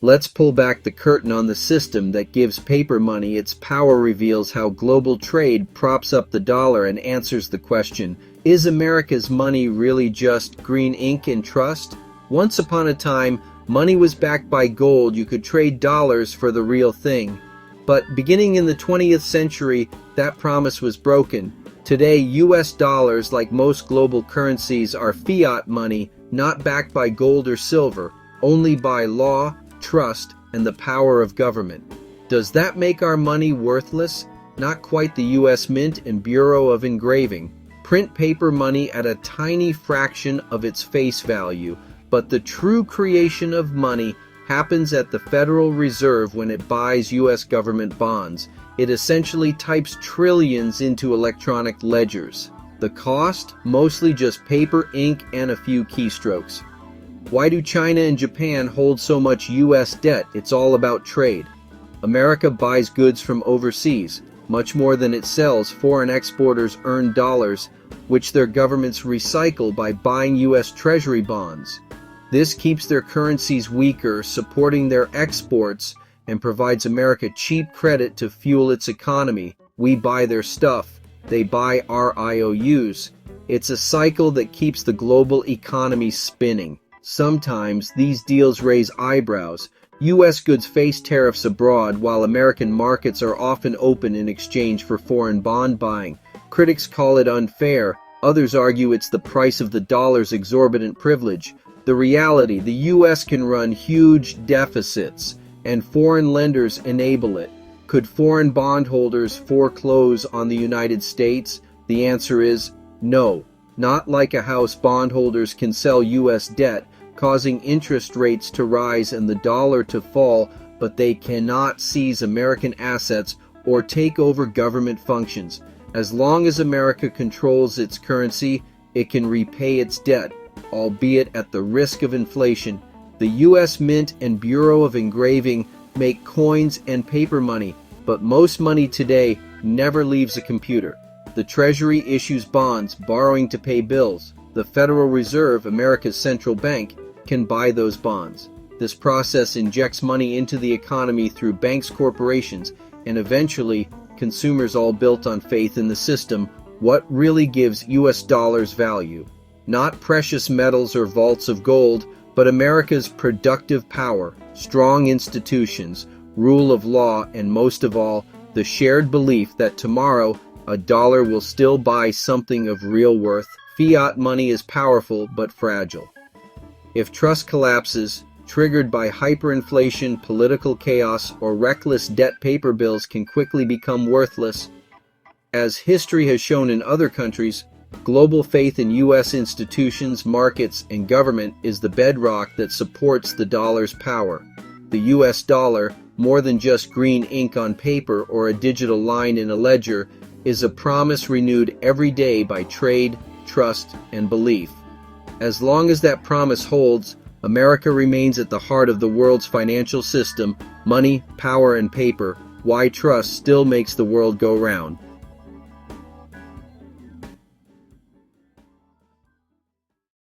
Let's pull back the curtain on the system that gives paper money its power, reveals how global trade props up the dollar, and answers the question, is America's money really just green ink and trust? Once upon a time, money was backed by gold. You could trade dollars for the real thing. But beginning in the 20th century, that promise was broken. Today, US dollars, like most global currencies, are fiat money, not backed by gold or silver, only by law, trust, and the power of government. Does that make our money worthless? Not quite. The US Mint and Bureau of Engraving print paper money at a tiny fraction of its face value, but the true creation of money happens at the Federal Reserve when it buys US government bonds. It essentially types trillions into electronic ledgers. The cost? Mostly just paper, ink, and a few keystrokes. Why do China and Japan hold so much US debt? It's all about trade. America buys goods from overseas. Much more than it sells, foreign exporters earn dollars, which their governments recycle by buying US Treasury bonds. This keeps their currencies weaker, supporting their exports, and provides America cheap credit to fuel its economy. We buy their stuff, they buy our IOUs. It's a cycle that keeps the global economy spinning. Sometimes these deals raise eyebrows. U.S. goods face tariffs abroad, while American markets are often open in exchange for foreign bond buying. Critics call it unfair. Others argue it's the price of the dollar's exorbitant privilege. The reality: the U.S. can run huge deficits, and foreign lenders enable it. Could foreign bondholders foreclose on the United States? The answer is no. Not like a house. Bondholders can sell U.S. debt, causing interest rates to rise and the dollar to fall, but they cannot seize American assets or take over government functions. As long as America controls its currency, it can repay its debt, albeit at the risk of inflation. The U.S. Mint and Bureau of Engraving make coins and paper money, but most money today never leaves a computer. The Treasury issues bonds, borrowing to pay bills. The Federal Reserve, America's central bank, can buy those bonds. This process injects money into the economy through banks, corporations, and eventually consumers, all built on faith in the system. What really gives U.S. dollars value? Not precious metals or vaults of gold, but America's productive power, strong institutions, rule of law, and most of all, the shared belief that tomorrow a dollar will still buy something of real worth. Fiat money is powerful but fragile. If trust collapses, triggered by hyperinflation, political chaos, or reckless debt, paper bills can quickly become worthless. As history has shown in other countries, global faith in U.S. institutions, markets, and government is the bedrock that supports the dollar's power. The U.S. dollar, more than just green ink on paper or a digital line in a ledger, is a promise renewed every day by trade, trust, and belief. As long as that promise holds, America remains at the heart of the world's financial system. Money, power, and paper. Why trust still makes the world go round.